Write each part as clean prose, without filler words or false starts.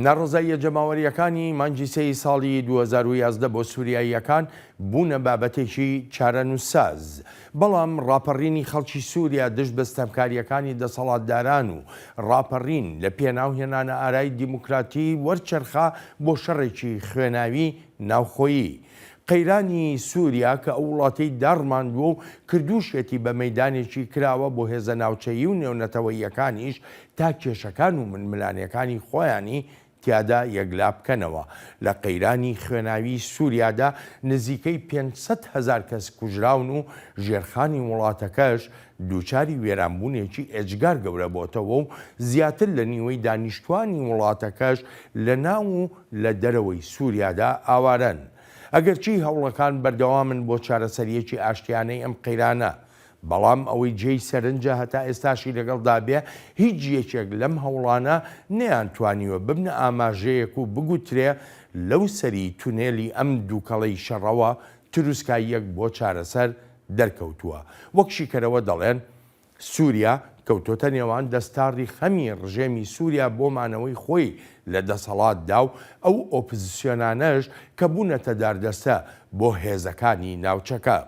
ناڕزاییە جەماوەریەکانی مانگی سێی ساڵی 2011 بۆ سووریاییەکان بوونە بابەتێکی چارەنووساز، بەڵام ڕاپەڕینی خەڵکی سووریا دژ بە ستەمکاریەکانی دەسەڵاتداران و ڕاپەڕین لە پێناوهێنانە ئارایی دیموکراتی وەرچەرخا بۆ شەڕێکی خوێناوی ناوخۆیی. قەیرانی سووریا کە ئەو وڵاتەی داڕماندووە و کردوشێتی بە مەیدانێکی کراوە بۆ هێزە ناوچەیی و نێونەتەوەییەکانیش تا کێشەکان و منملانیەکانی خۆیانی تیادا یەکلا بکەنەوە. لە قەیرانی خوێناوی سووریادا نزیکەی 500,000 کەس کوژراون و ژێرخانی وڵاتەکەش دووچاری وێرانبوونێکی ئێجگار گەورە بۆتەوە و زیاتر لە نیوەی دانیشتوانی وڵاتەکەش لە ناو و لە دەرەوەی سووریادا ئاوارەن. ئەگەرچی هەوڵەکان بەردەوامن بۆ چارەسەریەکی ئاشتیانەی ئەم قەیرانە، بەڵام ئەوەی جێی سەرنجە هەتا ئێستاشی لەگەڵدا بێ هیچ یەکێک لەم هەوڵانە نەیانتوانیوە ببنە ئاماژەیەک و بگوترێ لەو سەری تونێلی ئەم دووکەڵەی شەڕەوە تروسکاییەک بۆ چارەسەر دەرکەوتووە. وەک شیکەرەوە دەڵێن، سووریا کەوتۆتە نێوان دەستاڕی خەمی ڕژێمی سووریا بۆ مانەوەی خۆی لە دەسەڵاتدا و ئەو ئۆپۆزیسیۆنانەش کە بوونەتە داردەستە بۆ هێزەکانی ناوچەکە.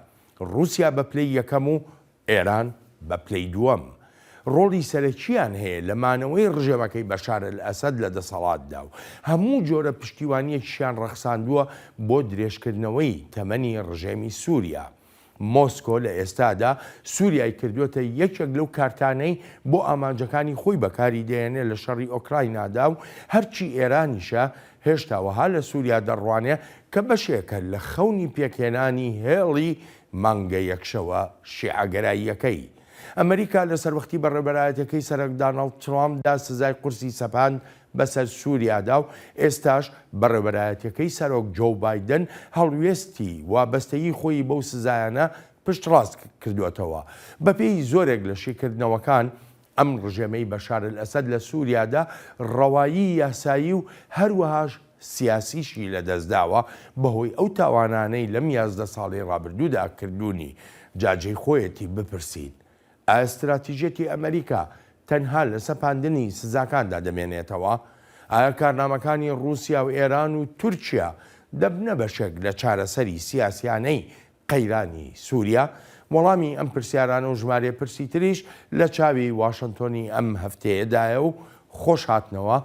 رووسیا بە پلەی یەکەم و ئێران بە پلەی دووەم. ڕۆڵی سەرەکییان هەیە لە مانەوەی ڕژێمەکەی بەشار ئەسەد لە دەسەڵاتدا و هەموو جۆرە پشتیوانیەکیشیان ڕەخساندووە بۆ درێژکردنەوەی تەمەنی ڕژێمی سووریا. مۆسکۆ لە ئێستادا سووریای کردوێتە یەکێک لەو کارتانەی بۆ ئامانجەکانی خۆی بەکاری دێنێ لە شەڕی ئۆکراینادا و هەرچی ئێرانیشە هێشتاوەها لە سووریا دەڕوانێ کە بەشێکە لە خەونی پێکهێنانی هێڵی مانگە یەکشەوە شیعەگەراییەکەی. ئەمریکا لە سەروەختی بەڕێبەرایەتەکەی سەرۆک داناڵد ترامپدا سزای قورسی سەپاند بەسەر سووریادا و ئێستاش بەڕێبەرایەتەکەی سەرۆک جۆ بایدن هەڵوێستی وابەستەیی خۆی بەو سزایانە پشتڕاست کردوێتەوە. بەپێی زۆرێک لە شیکردنەوەکان ئەم ڕژێمەی بەشار ئەسەد لە سووریادا ڕەوایی یاسایی و هەروەهاش سیاسیشی لەدەستداوە بەهۆی ئەو تاوانانەی لەم 11 ساڵی ڕابردوودا کردوونی. جاجەی خۆیەتی بپرسید، ئایا استراتیژێتی ئەمریکا تەنها لە سەپاندنی سزاکاندا دەمێنێتەوە؟ ئایا کارنامەکانی رووسیا و ئێران و تورکیا دەبنە بەشێک لە چارەسەری سیاسیانەی قەیرانی سووریا؟ وەڵامی ئەم پرسیارانە و ژمارە پرسی تریش لە چاوی واشنتۆنی ئەم هەفتەیەدایە و خۆش هاتنەوە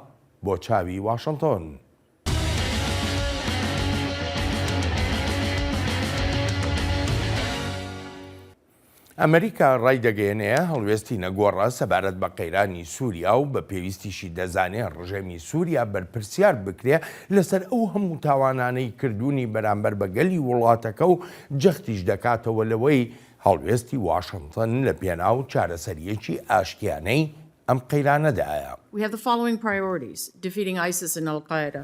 بۆ چاوی واشنتۆن. ئەمریکا ڕایدەگەیەنەیە هەڵوێستی نەگۆڕە سەبارەت بە قەیرانی سووریا و بە پێویستیشی دەزانێت ڕژێمی سووریا بەرپرسیار بکرێ لەسەر ئەو هەموو تاوانانەی کردوونی بەرامبەر بە گەلی وڵاتەکە و جەختیش دەکاتەوە لەوەی هەڵوێستی واشنتن لە پێناو چارەسەریەکی ئاشتیانەی ئەم قەیرانەدایە.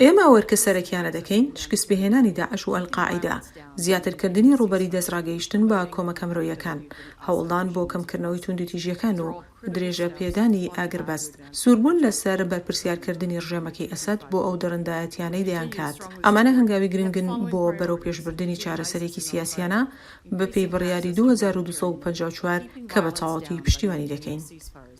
ئێمە وەرکە سەرەکیانە دەکەین شکست بهێنانی داعش و ئەلقاعیدا، زیاترکردنی ڕوبەری دەستڕاگەیشتن بە کۆمەکە مرۆیەکان، هەوڵدان بۆ کەمکردنەوەی توندوتیژیەکان و درێژە پێدانی ئاگربەست، سووربوون لەسەر بەرپرسیارکردنی ڕژێمەکەی ئەسەد بۆ ئەو دەڕەندایەتیانەی دەیانکات. ئەمانە هەنگاوی گرنگن بۆ بەرەو پێشبردننی چارەسەرێکی سیاسیانە بەپێی بڕیاری 2254 کە بە تەواوەتی پشتیوانی دەکەین.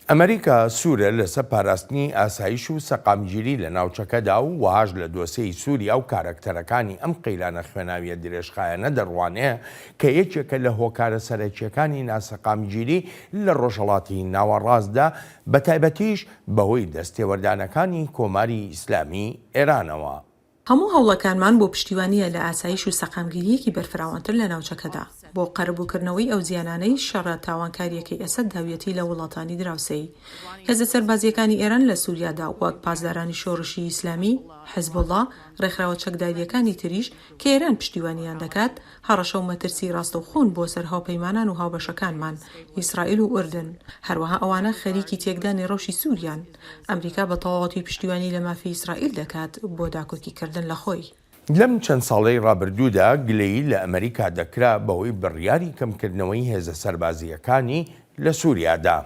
ئەمریکا سوورە لەسەر پاراستنی ئاسایش و سەقامگیری لە ناوچەکەدا و وەهاژ لە دۆسەی سووریا و کارکتەرەکانی ئەم قەیرانە خوێناویە درێژخایەنە دەڕوانەیە کە یەکێکە لە هۆکارە سەرەکیەکانی ناسەقامگیری لە ڕۆژهەڵاتی ناوەڕاستدا، بەتایبەتیش بەهۆی دەستێوەردانەکانی کۆماری ئیسلامی ئێرانەوە. هەموو هەوڵەکانمان بۆ پشتیوانیە لە ئاسایش و سەقامگیریەکی بەرفراوانتر لە ناوچەکەدا بۆ قەرەبووکردنەوەی ئەو زیانانەی شەڕە تاوانکاریەکەی ئەسەد داویەتی لە وڵاتانی دراوسەی. هێزە سەربازیەکانی ئێران لە سووریادا وەک پاسدارانی شۆڕشی ئیسلامی، حیزبوڵڵا، ڕێکخراوە چەکداریەکانی تریش کە ئێران پشتیوانیان دەکات، هەڕەشە و مەترسی ڕاستەوخۆن بۆ سەر هاوپەیمانان و هاوبەشەکانمان ئیسرائیل و ئوردن. هەروەها ئەوانە خەریکی تێکدانی ڕەوشی سووریان. ئەمریکا بە تەواوەتی پشتیوانی لە مافی ئیسرائیل دەکات بۆ داکۆکیکردن لە خۆی. لەم چەند ساڵەی ڕابردوودا گلەیی لە ئەمریکا دەکرا بەهۆی بڕیاری کەمکردنەوەی هێزە سەربازیەکانی لە سووریادا.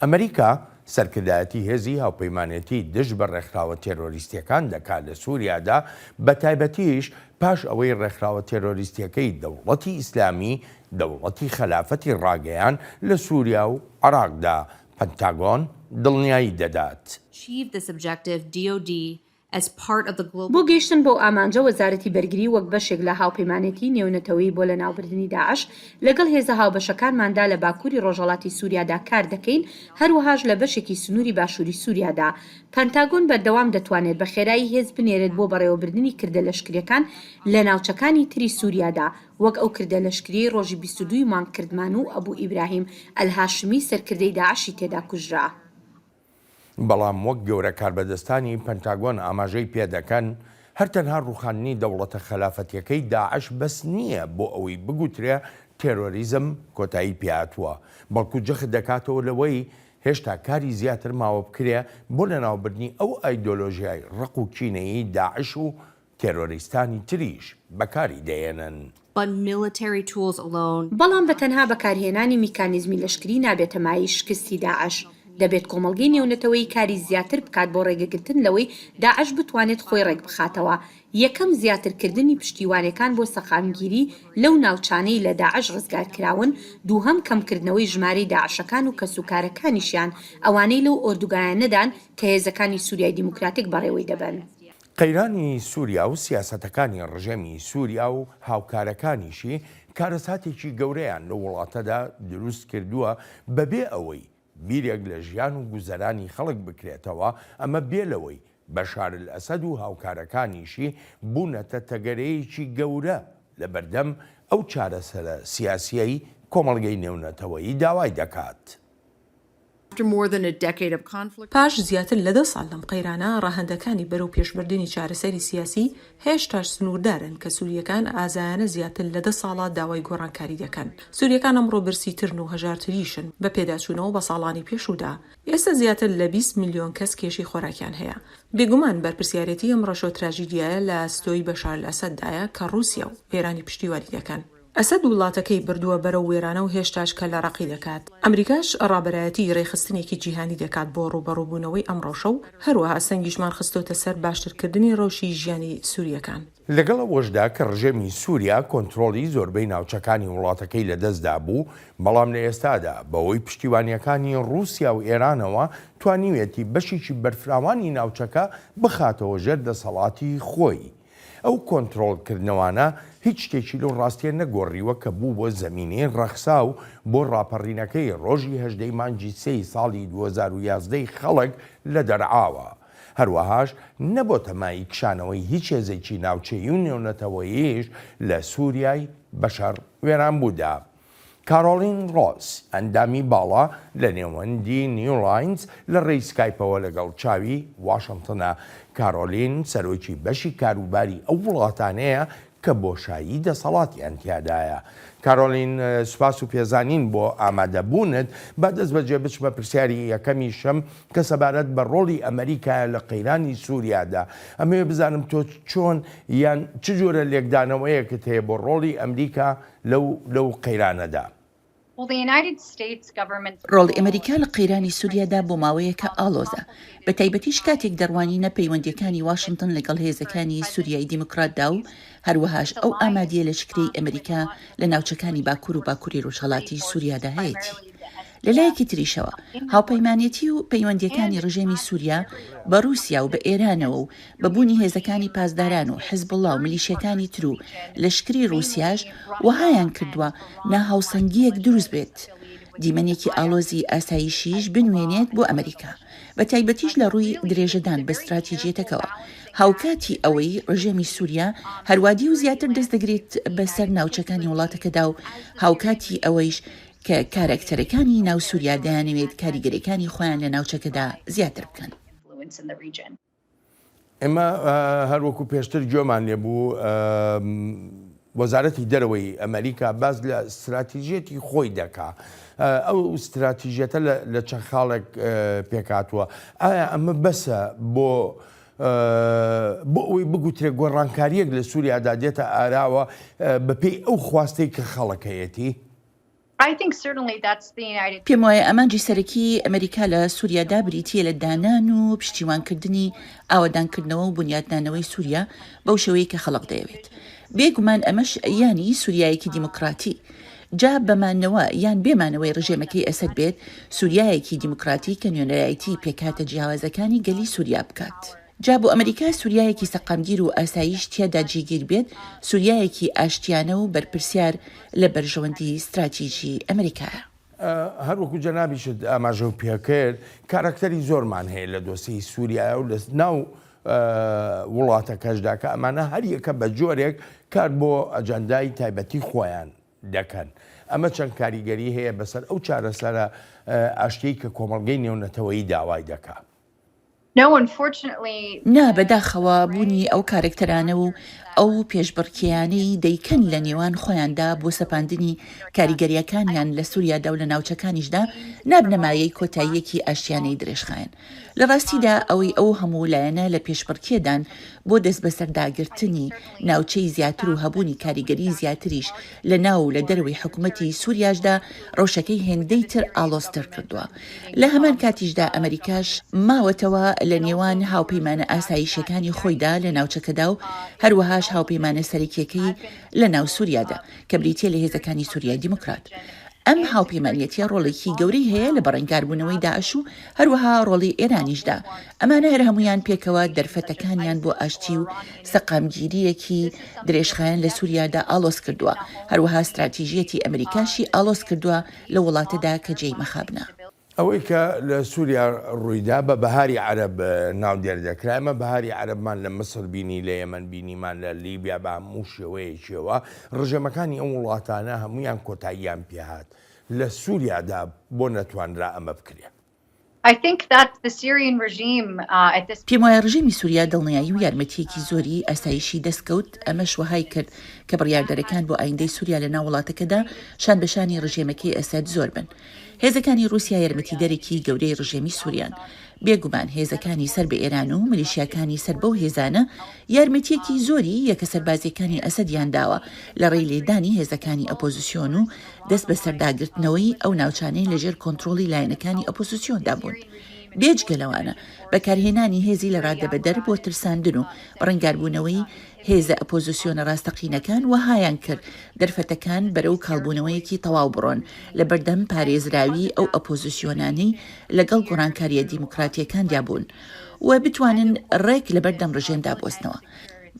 ئەمریکا سەرکردایەتی هێزی هاوپەیمانێتی دژ بە ڕێکخراوە تێرۆریستیەکان دەکات لە سووریادا، بە تایبەتیش پاش ئەوەی ڕێکخراوە تێرۆریستیەکەی دەوڵەتی ئیسلامی دەوڵەتی خەلافەتی ڕاگەیان لە سووریا و عێراقدا. پەنتاگۆن دڵنیایی دەدات. بۆ گەیشتن بۆ ئامانجە وەزارەتی بەرگری وەک بەشێک لە هاوپەیمانێتی نێونەتەوەی بۆ لە ناوبردننی داعش لەگەڵ هێزە هاوبەشەکانماندا لە باکووری ڕۆژهەڵاتی سووریادا کار دەکەین هەروەهاش لە بەشێکی سنووری باشووری سووریادا پەنتاگۆن بەردەوام دەتوانێت بە خێرایی هێز بنێرێت بۆ بەڕێوەبردننی کردە لەشکریەکان لە ناوچەکانی تری سووریادا وەک ئەو کردە لەشکری ڕۆژی 22 مانگ و ئەبوو ئیبراهیم ئەلهاشمی سەرکردەی داعشی تێدا کوژرا. بەڵام وەک گەورە کاربەدەستانی پەنتاگۆن ئاماژەی پێدەکەن هەرتەنها ڕوخاندنی دەوڵەتە خەلافەتیەکەی داعش بەس نییە بۆ ئەوەی بگوترێ تێرۆریزم کۆتایی پێهاتووە بەڵکو جەخت دەکاتەوە لەوەی هێشتا کاری زیاتر ماوە بکرێ بۆ لەناوبردنی ئەو ئایدۆلۆژیای ڕق و کینەیی داعش و تێرۆریستانی تریش بەکاری دەێنن. بەڵام بە تەنها بەکارهێنانی میکانیزمی لەشکری نابێتە مای شکستی داعش. دەبێت کۆمەڵگەی نێونەتەوەی کاری زیاتر بکات بۆ ڕێگەگرتن لەوەی داعش بتوانێت خۆی ڕێک بخاتەوە یەکەم زیاترکردنی پشتیوانەکان بۆ سەقامگیری لەو ناوچانەی لە داعش ڕزگارکراون دووهەم کەمکردنەوەی ژمارەی داعشەکان و کەسوکارەکانیشیان ئەوانەی لەو ئۆردوگایانەدان کە هێزەکانی سووریای دیموکراتیک بەڕێوەی دەبن. قەیرانی سووریا و سیاسەتەکانی ڕژەمی سووریا و هاوکارەکانیشی کارەساتێکی گەورەیان لە وڵاتەدا دروست کردووە بەبێ ئەوەی بیرێک لە ژیان و گوزەرانی خەڵک بکرێتەوە ئەمە بێلەوەی بەشار ئەسەد و هاوکارەکانیشی بوونەتە تەگەرەیەکی گەورە لە بەردەم ئەو چارەسەرە سیاسیەی کۆمەڵگەی نێونەتەوەیی داوای دەکات. پاش زیاتر لە 10 ساڵ لەم قەیرانە ڕاهەندەکانی بەرەو پێشبردننی چارەسەری سیاسی هێشتاش سنووردارن کە سووریەکان ئازایانە زیاتر لە 10 ساڵات داوای گۆڕانکاری دەکەن. سووریەکان ئەمڕۆ برسیترن و هەژارتریشن بە پێداچوونەوە بە ساڵانی پێشودا. ئێستا زیاتر لە 20 میلیۆن کەس کێشی خۆراکیان هەیە. بێگومان بەرپرسیارەتی ئەم ڕەشۆ تراژیدیایە لە ئەستۆی بەشار ئەسەددایە کە ڕووسیا و ئێرانی پشتیوانی دەکەن. ئەسەد وڵاتەکەی بردووە بەرەو وێرانە و هێشتاش کە لە ڕقی دەکات. ئەمریکاش ڕابەرایەتی ڕێخستنێکی جیهانی دەکات بۆ ڕوبەڕووبوونەوەی ئەم ڕەوشە و هەروەها سەنگیشمان خستۆتە سەر باشترکردنی ڕەوشی ژیانی سووریەکان. لەگەڵ ئەوەشدا کە ڕژێمی سووریا کۆنتڕۆلی زۆربەی ناوچەکانی وڵاتەکەی لەدەستدا بوو، بەڵام لە ئێستادا بەوەی پشتیوانیەکانی ڕووسیا و ئێرانەوە توانیوێتی بەشێکی بەرفراوانی ناوچەکە بخاتەوە ژێر دەسەڵاتی خۆی. ئەو کۆنتڕۆڵکردنەوەانە هیچ شتێکی لەو ڕاستیە نەگۆڕیوە کە بوو بۆ زەمینەی ڕەخسا و بۆ ڕاپەڕینەکەی ڕۆژی 18 مانگی 3 ساڵی 2011 خەڵک لە دەرعاوە. هەروەهاش نەبۆتە مای کشانەوەی هیچ هێزێکی ناوچەیی و نێونەتەوەییش لە سووریای بەشەر وێران بوودا. کارۆلین ڕۆس ئەندامی باڵا لە نێوەندی نیولاینز لە ڕێی سکایپەوە لەگەڵ چاوی واشنگتنە. کارۆلین سەرۆکی بەشی کاروباری ئەو وڵاتانەیە کە بۆشایی دەسەڵاتیان تیادایە. کارۆلین سوپاس و پێزانین بۆ ئامادەبوونت با دەست بەجێ بچمە پرسیاری یەکەمی شەم کە سەبارەت بە ڕۆڵی ئەمریکایە لە قەیرانی سووریادا. ئەمەوێ بزانم تۆ چۆن یان چ جۆرە لێکدانەوەیەکت هەیە بۆ ڕۆڵی ئەمریکا لەو قەیرانەدا. ڕۆڵی ئەمریکا لە قەیرانی سووریادا بۆ ماوەیەکە ئاڵۆزە بە تایبەتیش کاتێک دەڕوانینە پەیوەندیەکانی واشنگتن لەگەڵ هێزەکانی سووریای دیموکراتدا و هەروەهاش ئەو ئامادیە لە شکری ئەمریکا لە ناوچەکانی باکوور و باکووری ڕۆژهەڵاتی سووریادا هەیەی. لەلایەکی تریشەوە هاوپەیمانێتی و پەیوەندیەکانی ڕژێمی سووریا بە رووسیا و بە ئێرانەوە و بەبوونی هێزەکانی پاسداران و حیزبوڵڵا و ملیشیەکانی تر و لەشکری رووسیاش وهایان کردووە ناهاوسەنگیەک دروست بێت. دیمەنێکی ئاڵۆزی ئاسایشیش بنوێنێت بۆ ئەمریکا بە تایبەتیش لە ڕووی درێژەدان بە استراتیژیەتەکەوە. هاوکاتی ئەوەی ڕژێمی سووریا هەروادی و زیاتر دەست دەگرێت بەسەر ناوچەکانی وڵاتەکەدا و هاوکاتی ئەوەیش کە کارکتەرەکانی ناو سووریا دەیانەوێت کاریگەریەکانی خۆیان لە ناوچەکەدا زیاتر بکەن. ئێمە هەروەکو پێشتر گوێمان لێبوو وەزارەتی دەرەوەی ئەمریکا باز لە استراتیژیەتی خۆی دەکا. ئەو استراتیژیەتە لە چەند خاڵێک پێکاتووە. ئایا ئەمە بەسە بۆ ئەوی بگوترێ گۆڕانکاریەک لە سووریادا دێتە ئاراوە بەپێی ئەو خواستەی کە خەڵک هەیەتی؟ پێم وایە ئەمانجی سەرەکی ئەمریکا لە سووریادا بریتیە لە دانان و پشتیوانکردنی ئاوەدانکردنەوە و بنیادنانەوەی سووریا بەو شێوەیە کە خەڵک دەیەوێت. بێگومان ئەمەش یانی سووریایەکی دیموکراتی. جا بەمانەوە یان بێمانەوەی ڕژێمەکەی ئەسەد بێت سووریایەکی دیموکراتی کە نوێنەرایەتی پێکاتە جیاوازەکانی گەلی سووریا بکات. جا بۆ ئەمریکا سووریایەکی سەقامگیر و ئاسایش تیادا جێگیر بێت سووریایەکی ئاشتیانە و بەرپرسیار لە بەرژەوەندی استراتیژی ئەمریکایە. هەروەکو جەنابیشت ئاماژە و پێکرد کارکتەری زۆرمان هەیە لە دۆسەی سووریا و لە ناو وڵاتەکەشدا کە ئەمانە هەر یەکە بە جۆرێک کار بۆ ئەجەندای تایبەتی خۆیان دەکەن. ئەمە چەند کاریگەری هەیە بەسەر ئەو چارەسەرە ئاشتەی کە کۆمەڵگەی نێونەتەوەیی داوای دەکات. نا بەداخەوە بوونی ئەو کارکتەرانە و ئەو پێشبڕکیانەی دەیکەن لە نێوان خۆیاندا بۆ سەپاندنی کاریگەریەکانیان لە سووریادا و لە ناوچەکانیشدا نابنەمایەی کۆتاییەکی ئاشتیانەی درێژخایەن. لە ڕاستیدا ئەوەی ئەو هەموو لایەنە لە پێشبڕکێدان بۆ دەست بەسەرداگرتنی ناوچەی زیاتر و هەبوونی کاریگەری زیاتریش لە ناو لە دەروی حکوومەتی سووریاشدا ڕەوشەکەی هێندەی تر ئالۆستر کردووە. لە هەمان کاتیشدا ئەمریکاش ماوەتەوە لە نێوان هاوپەیمانە ئاسایشەکانی خۆیدا لە ناوچەکەدا و هەروەهاش هاوپەیمانە سەرەکیەکەی لە ناو سووریادا کە بریتیە لە هێزەکانی سووریای دیموکرات. ئەم هاوپەیمانیەتیە ڕۆڵێکی گەورەی هەیە لە بەڕێنگاربوونەوەی داعش و هەروەها ڕۆڵی ئێرانیشدا. ئەمانە هەر هەمویان پێکەوە دەرفەتەکانیان بۆ ئاشتی و سەقامگیریەکی درێژخایەن لە سووریادا ئالۆز کردووە. هەروەها استراتیژیەتی ئەمریکاشی ئالۆز کردووە لە وڵاتەدا کە جێی مەخابنە. ئەوەی کە لە سووریا ڕوویدا بە بەهاری عەرەب ناو دێردەکرا ئەمە بەهاری عەرەبمان لە مسر بینی لە یەمەن بینیمان لە لیبیا بە هەموو شێوەیەکیەوە ڕژەمەکانی ئەم وڵاتانە هەمویان کۆتاییان پێهات لە سووریادا بۆ نەتوانرا ئەمە بکرێ. پێم وایە ڕژێمی سووریا دڵنیایی و یارمەتیەکی زۆری ئاسایشی دەستکەوت ئەمە شوەهای کرد کە بڕیاردەرەکان بۆ ئایندەی سووریا لە ناو وڵاتەکەدا شان بەشانی ڕژێمەکەی ئەسەد زۆر بن. هێزەکانی رووسیا یارمەتیدەرێکی گەورەی ڕژێمی سووریان بێگومان هێزەکانی سەر بە ئێران و ملیشیاکانی سەر بەو هێزانە یارمەتیەکی زۆری یەکە سەربازیەکانی ئەسەدیان داوە لە ڕێی لێدانی هێزەکانی ئەپۆزیسیۆن و دەست بە سەرداگرتنەوەی ئەو ناوچانەی لەژێر کۆنتترۆلی لایەنەکانی ئەپۆزیسیۆندا بوون. بێجگەلەوانە بەکارهێنانی هێزی لە ڕادەبەدەر بۆ ترساندن و بەڕێنگاربوونەوەی هێزە ئەپۆزیسیۆنە ڕاستەقینەکان وەهایان کرد دەرفەتەکان بەرەو کاڵبوونەوەیەکی تەواو بڕۆن لە بەردەم پارێزراوی ئەو ئەپۆزیسیۆنانەی لەگەڵ گۆڕانکاریە دیموکراتیەکاندا بوون و بتوانن ڕێک لە بەردەم ڕژێمدا بۆستنەوە.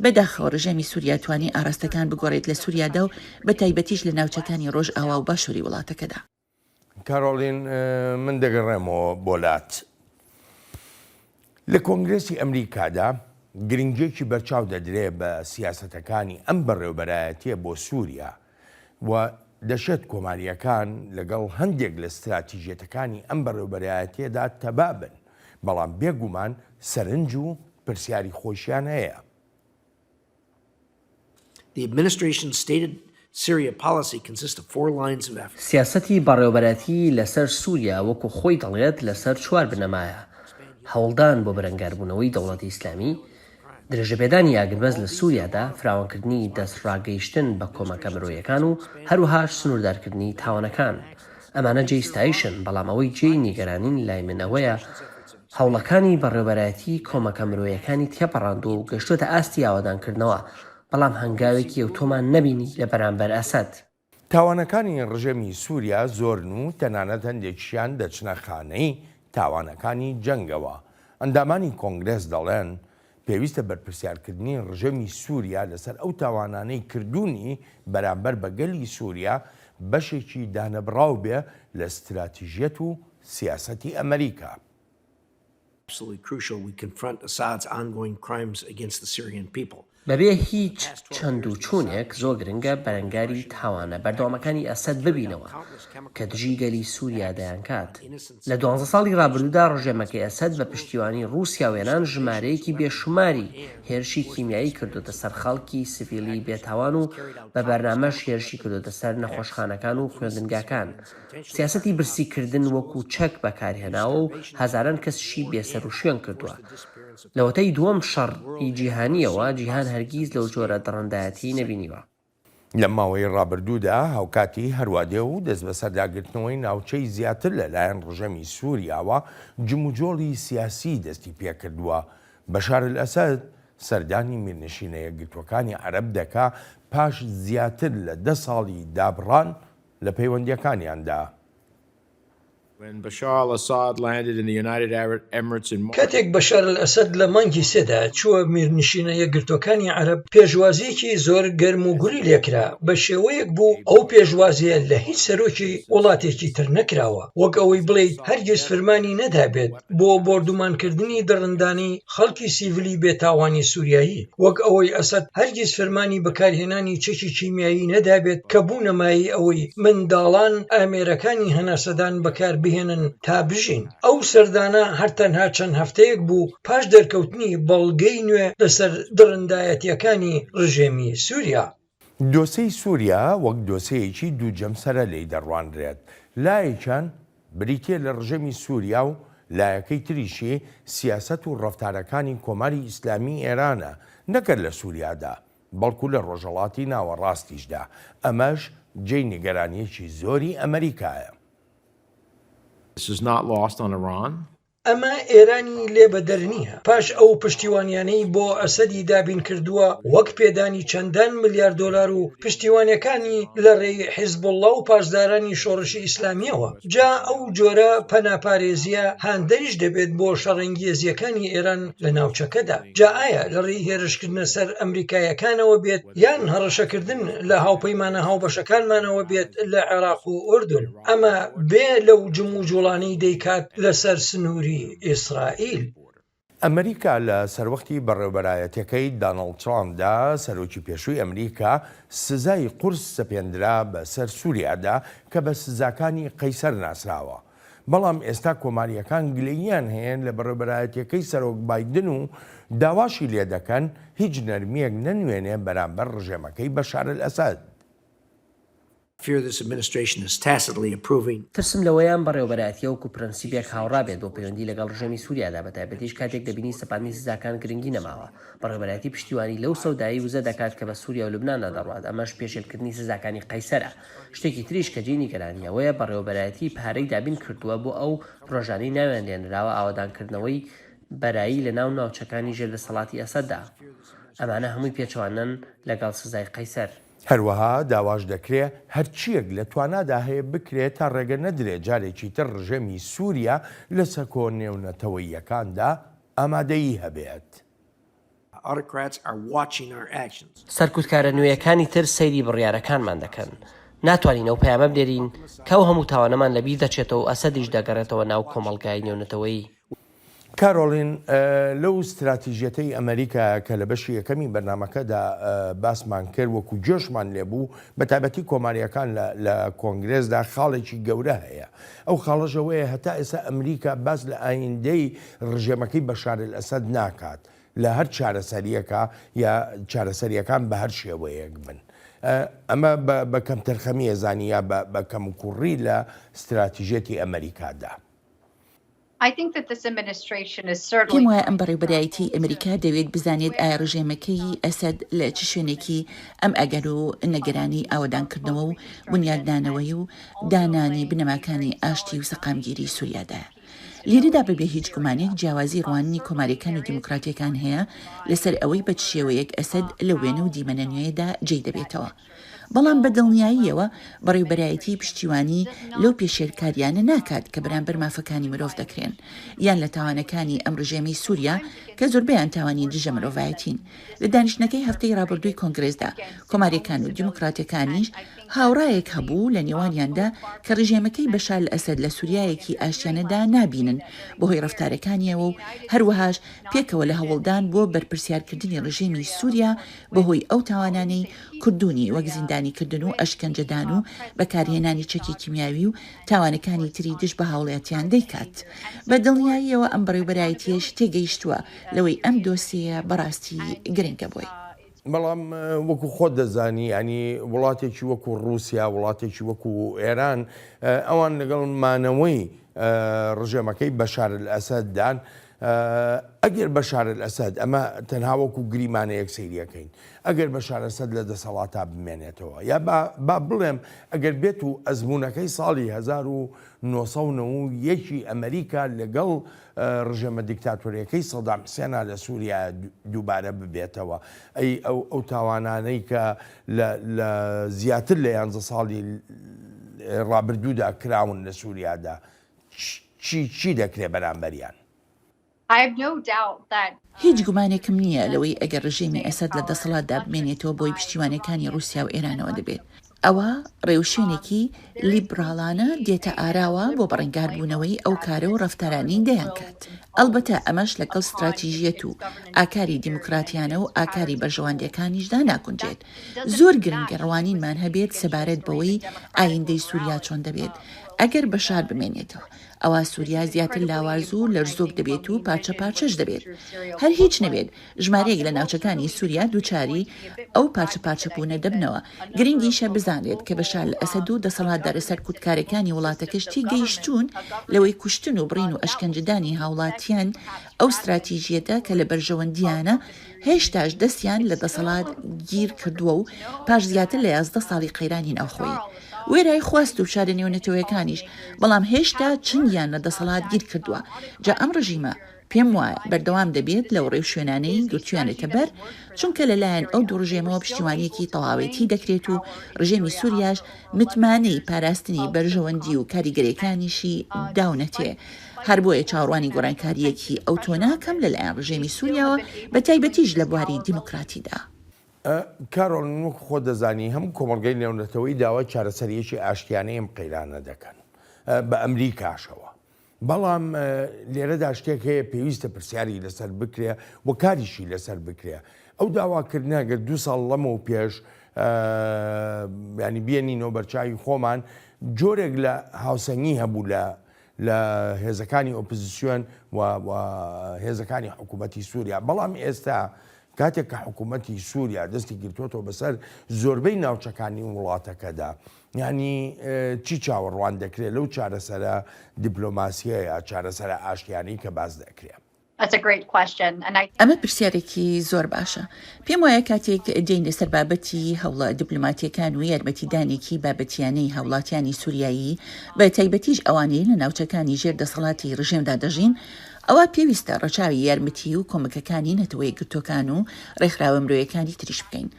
بەداخەوە ڕژێمی سووریا توانی ئاراستەکان بگۆڕێت لە سووریادا و بە تایبەتیش لە ناوچەکانی ڕۆژ ئاوا و باشووری وڵاتەکەدا. کارۆلین من دەگەڕێمەوە بۆلات. لە کۆنگرێسی ئەمریکادا گرنگێکی بەرچاو دەدرێ بە سیاسەتەکانی ئەم بەڕێوەبەرایەتیە بۆ سووریا و دەشێت کۆماریەکان لەگەڵ هەندێک لە استراتیژیەتەکانی ئەم بەڕێوەبەرایەتیەدا تەبابن بەڵام بێگومان سەرنج و پرسیاری خۆشیان هەیە. سیاسەتی بەڕێوەبەرەتی لەسەر سووریا وەکو خۆی دەڵێت لەسەر 4 بنەمایە: هەوڵدان بۆ بەرەنگاربوونەوەی دەوڵەتی ئیسلامی، درێژەبێدانی ئاگربەز لە سووریادا، فراوانکردنی دەستڕاگەیشتن بە کۆمەکە مرۆیەکان و هەروەهاش سنووردارکردنی تاوانەکان. ئەمانە جێی ستایشن، بەڵام ئەوەی جێی نیگەرانین لای منەوەیە هەوڵەکانی بەڕێوەبەرەتی کۆمەکە مرۆیەکانی تێپەڕاند و گەشتوتە ئاستی ئاوادانکردنەوە، بەڵام هەنگاوێکی ئەوتۆمان نەبینی لە بەرامبەر ئەسەد. تاوانەکانی ڕژێمی سووریا زۆرن و تەنانەت هەندێکیان دەچنە خانەی تاوانەکانی جەنگەوە. ئەندامانی کۆنگرێس دەڵێن پێویستە بەرپرسیارکردنی ڕژێمی سووریا لەسەر ئەو تاوانانەی کردوونی بەرامبەر بە گەلی سووریا بەشێکی دانەبڕاو بێ لە استراتیژیەت و سیاسەتی ئەمریکا. بەبێ هیچ چەند و چوونێک زۆر گرنگە بەرەنگاری تاوانە بەردەوامەکانی ئەسەد ببینەوە کە دژی گەلی سووریا دەیانکات. لە 12 ساڵی ڕابردوودا ڕژێمەکەی ئەسەد بە پشتیوانی رووسیا و ئێران ژمارەیەکی بێشماری هێرشی کیمیایی کردوتە سەر خەڵکی سڤیلی بێتاوان و بە بەرنامەش هێرشی کردوتە سەر نەخۆشخانەکان و خوێندنگاکان. سیاسەتی برسیکردن وەکو چەک بەکارهێناوە و هەزاران کەسشی بێسەر و شوێن کردووە. لەوەتەی دووەم شەڕی جیهانیەوە جیهان هەرگیز لەو جۆرە دڕندایەتی نەبینیوە. لە ماوەی ڕابردوودا هاوکاتی هەروادێ و دەست بە سەرداگرتنەوەی ناوچەی زیاتر لەلایەن ڕژەمی سووریاوە جموجۆڵی سیاسی دەستی پێکردووە. بەشار ئەسەد سەردانی میرنشینە یەکگرتوەکانی عەرەب دەکا پاش زیاتر لە 10 ساڵی دابڕان لە پەیوەندیەکانیاندا. کاتێک بەشار ئەسەد لە مانگی سێدا چووە میرنشینە یەکگرتوەکانی عەرەب پێشوازیەکی زۆر گەرم و گوڵی لێکرا بە شێوەیەک بوو ئەو پێشوازیە لە هیچ سەرۆکی وڵاتێکی تر نەکراوە وەک ئەوەی بڵێیت هەرگیز فەرمانی نەدابێت بۆ بۆردومانکردنی دڕندانی خەڵکی سیڤیلی بێتاوانی سووریایی وەک ئەوەی ئەسەد هەرگیز فەرمانی بەکارهێنانی چەکی کیمیایی نەدابێت کە بوونەمایی ئەوەی منداڵان ئامێرەکانی هەناسەدان بەکار بهێنن تا بژین ئەو سەردانە هەرتەنها چەند هەفتەیەک بوو پاش دەرکەوتنی بەڵگەی نوێ لەسەر دڕندایەتیەکانی ڕژێمی سووریا. دۆسەی سووریا وەک دۆسەیەکی دوو جەمسەرە لێی دەڕوانرێت لایەکیان بریتیە لە ڕژێمی سووریا و لایەکەی تریشی سیاسەت و ڕەفتارەکانی کۆماری ئیسلامی ئێرانە نەکرد لە سووریادا بەڵکو لە ڕۆژهەڵاتی ناوەڕاستیشدا ئەمەش جێی نیگەرانیەکی زۆری ئەمریکایە. ئەمە ئێرانی لێبەدەر نییە پاش ئەو پشتیوانیانەی بۆ ئەسەدی دابین کردووە وەک پێدانی چەندان ملیار دۆلار و پشتیوانیەکانی لە ڕێی حیزبوڵڵا و پاسدارانی شۆڕشی ئیسلامیەوە جا ئەو جۆرە پەناپارێزیە هاندەریش دەبێت بۆ شەڕەنگێزیەکانی ئێران لە ناوچەکەدا جا ئایا لە ڕێی هێرشکردنە سەر ئەمریکایەکانەوە بێت یان هەڕەشەکردن لە هاوپەیمانە هاوبەشەکانمانەوە بێت لە عێراق و ئوردون ئەمە بێ لەو جم و جوڵانەی دەیکات لەسەر سنووری ئیسرائیل. ئەمریکا لە سەروەختی بەڕێوەبەرایەتەکەی دانەڵد ترامپدا سەرۆکی پێشووی ئەمریکا سزای قورس سەپێندرا بەسەر سووریادا کە بە سزاکانی قەیسەر ناسراوە بەڵام ئێستا کۆماریەکان گلەییان هەیە لە بەڕێوەبەرایەتەکەی سەرۆک بایدن و داواشی لێ دەکەن هیچ نەرمیەک نەنوێنێ بەرامبەر ڕژێمەکەی بەشار ئەسەد. ترسم لەوەیان بەڕێوەبەرایەتیە وەکو پرەنسیبێک هاوڕابێت بۆ پەیوەندی لەگەڵ ڕژێمی سووریادا بەتایبەتیش کاتێک دەبینی سەپاندنی سزاکان گرنگی نەماوە بەڕێوەبەرایەتی پشتیوانی لەو سەودایی وزە دەکات کە بە سووریا و لوبناندا دەڕوات ئەمەش پێشێلکردنی سزاکانی قەیسەرە شتێکی تریش کە جێی نیگەرانیەوەیە بەڕێوەبەرایەتی پارەی دابین کردووە بۆ ئەو پرۆژانەی ناویان لێنراوە ئاوادانکردنەوەی بەرایی لە ناو ناوچەکانی ژێردەسەڵاتی ئەسەددا ئەمانە هەمووی پێچوانن لەگەڵ سزای قەیسەر. هەروەها داواش دەکرێت هەرچیەک لە توانادا هەیە بکرێت تا ڕێگە نەدرێت جارێکی تر ڕژێمی سووریا لە سەکۆ نێونەتەوەییەکاندا ئامادەیی هەبێت. سەرکوتکارە نوێیەکانی تر سەیری بڕیارەکانمان دەکەن ناتوانین ئەو پەیامە بدێرین کە ئەو هەموو تاوانەمان لەبیر دەچێتەوە و ئەسەدیش دەگەڕێتەوە ناو کۆمەڵگای نێونەتەوەیی. کارۆلین لەو استراتیژیەتەی ئەمریکا کە لە بەشی یەکەمی بەرنامەکەدا باسمان کرد وەکو جۆشمان لێبوو بە تایبەتی کۆماریەکان لە کۆنگرێسدا خاڵێکی گەورە هەیە ئەو خاڵەژەوەیە هەتا ئێستا ئەمریکا باس لە ئایندەی ڕژێمەکەی بەشار ئەسەد ناکات لە هەر چارەسەریەکە یا چارەسەریەکان بە هەر شێوەیەک بن ئەمە بە کەم تەرخەمیە زانیە بە کەم کوڕی لە استراتیژێتی ئەمریکادا. پێم وایە ئەم بەڕێوەبەرایەتی ئەمریکا دەوێت بزانێت ئایا ڕژێمەکەی ئەسەد لە چ شوێنێکی ئەم ئەگەر و نەگەرانی ئاوەدانکردنەوە و بنیاددانەوەی و دانانی بنەماکانی ئاشتی و سەقامگیری سووریادایە. لێرەدا بەبێ هیچ گومانێک جیاوازی ڕوانینی کۆماریەکان و دیموکراتیەکان هەیە لەسەر ئەوەی بە شێوەیەک ئەسەد لە وێنە و دیمەنە نوێیەدا جێی دەبێتەوە. بەڵام بە دڵنیاییەوە بەڕێوەبەرایەتی پشتیوانی لەو پێشێرکاریانە ناکات کە بەرامبەر مافەکانی مرۆڤ دەکرێن یان لە تاوانەکانی ئەم ڕژێمی سووریا کە زۆربەیان تاوانی دژە مرۆڤایەتین. لە دانیشتنەکەی هەفتەی ڕابردووی کۆنگرێسدا کۆماریەکان و دیموکراتەکانیش هاوڕایەک هەبوو لە نێوانیاندا کە ڕژێمەکەی بەشار ئەسەد لە سووریایەکی ئاشتیانەدا نابینن بەهۆی ڕەفتارەکانیەوە و هەروەهاش پێکەوە لە هەوڵدان بۆ بەرپرسیارکردنی ڕژێمی سووریا بەهۆی ئەو تاوانانەی کردوونی وەک زیندانیکردن و ئەشکەنجەدان و بەکارهێنانی چەکی کیمیاوی و تاوانەکانی تری دش بە هاوڵاتیان دەیکات. بە دڵنیاییەوە ئەم بەڕێوەبەرایەتیەش تێگەیشتووە لەوەی ئەم دۆسیە بەڕاستی گرنگە بووی. بەڵام وەکو خۆت دەزانی ینی وڵاتێکی وەکو رووسیا وڵاتێکی وەکو ئێران ئەوان لەگەڵ مانەوەی ڕژێمەکەی بەشار ئەسەددان ئەگەر بەشار ئەسەد ئەمە تەنها وەکو گریمانەیەک سەیریەکەین ئەگەر بەشار ئەسەد لە دەسەڵاتە بمێنێتەوە یا با بڵێم ئەگەر بێت و ئەزمونونەکەی ساڵی 1990 ئەمریکا لەگەڵ ڕژێمە دیکتاتۆریەکەی سەدام حوسێنە لە سووریا دووبارە ببێتەوە ئەو تاوانانەی کە لە زیاتر لە 11 ساڵی ڕابردوودا کراون لە سووریادا چی دەکرێت بەرامبەریان؟ هیچ گومانێکم نییە لەوەی ئەگەر ڕژێمی ئەسەد لە دەسەڵاتدا بمێنێتەوە بۆی پشتیوانەکانی رووسیا و ئێرانەوە دەبێت. ئەوە ڕێوشێنێکی لیبراڵانە دێتە ئاراوە بۆ بەڕێنگاربوونەوەی ئەو کارە و ڕەفتارانی دەیانکات. ئەلبەتە ئەمەش لەگەڵ ستراتیژیەت و ئاکاری دیموکراتیانە و ئاکاری بەرژەوەندەکانیشدا ناکونجێت. زۆر گرنگە ڕوانینمان هەبێت سەبارەت بەوەی ئایندەی سووریا چۆن دەبێت. ئەگەر بەشار بمێنێتەوە ئەوە سووریا زیاتر لاواز و لەرزۆک دەبێت و پارچە پارچەش دەبێت. هەر هیچ نەبێت ژمارەیەک لە ناوچەکانی سووریا دووچاری ئەو پارچەپارچەبوونە دەبنەوە. گرنگیشە بزانێت کە بەشار لە ئەسەد و دەسەڵاتدارە سەرکوتکارەکانی وڵاتەکەشتی گەیشتون لەوەی کوشتن و بڕین و ئەشکەنجدانی هاوڵاتیان ئەو استراتیژیەتە کە لە بەرژەوەندیانە هێشتاش دەستیان لە دەسەڵات گیر کردووە و پاش زیاتر لە 11 ساڵی قەیرانی ناوخۆیی. وێرای خواست و شارە نێونەتەوەیەکانیش بەڵام هێشتا چنگیان لە دەسەڵات گیر کردووە. جا ئەم ڕژیمە پێم وایە بەردەوام دەبێت لەو ڕێو شوێنانەی گرتویانێتە بەر چونکە لەلایەن ئەو دوو ڕژێمەوە پشتیوانیەکی تەواوێتی دەکرێت و ڕژێمی سووریاش متمانەی پاراستنی بەرژەوەندی و کاریگەریەکانیشی داونەتێ. هەر بۆیە چاوەڕوانی گۆڕانکاریەکی ئەو تۆ ناکەم لەلایەن ڕژێمی سووریاوە بە تایبەتیش لە بواری دیموکراتیدا. کارۆڵ نوک خۆ دەزانی هەموو کۆمەلگەی نێونەتەوەی داوا چارەسەریەکی ئاشتیانەی ئەم قەیرانە دەکەن بە ئەمریکاشەوە. بەڵام لێرەدا شتێک هەیە پێویستە پرسیاری لەسەر بکرێ و کاریشی لەسەر بکرێ. ئەو داواکردنەگە 2 ساڵ لەمەوە پێش ینی بێنینەوە بەرچاوی خۆمان جۆرێک لە هاوسەنگی هەبوو لە هێزەکانی ئۆپۆزیسیۆن و هێزەکانی حکوومەتی سووریا. بەڵام ئێستا کاتێک کە حکوومەتی سووریا دەستی گرتوۆتەوە بەسەر زۆربەی ناوچەکانی وڵاتەکەدا، ینی چی چاوەڕوان دەکرێت لەو چارەسەرە دیپلۆماسیەیە چارەسەرە ئاشتیانی کە باز دەکرێت؟ ئەمە پرسیارێکی زۆر باشە. پێم وایە کاتێک دێین لەسەر بابەتی هەوڵە دیپلۆماتیەکان و یارمەتیدانێکی بابەتیانەی هاوڵاتیانی سووریایی بە تایبەتیش ئەوانەی لە ناوچەکانی ژێر دەسەڵاتی ڕژێمدا دەژین، ئەوە پێویستە ڕەچاوی یارمەتی و کۆمەکەکانی نەتەوەی گرتوەکان و ڕێکخراوە مرۆیەکانی تریش بکەین.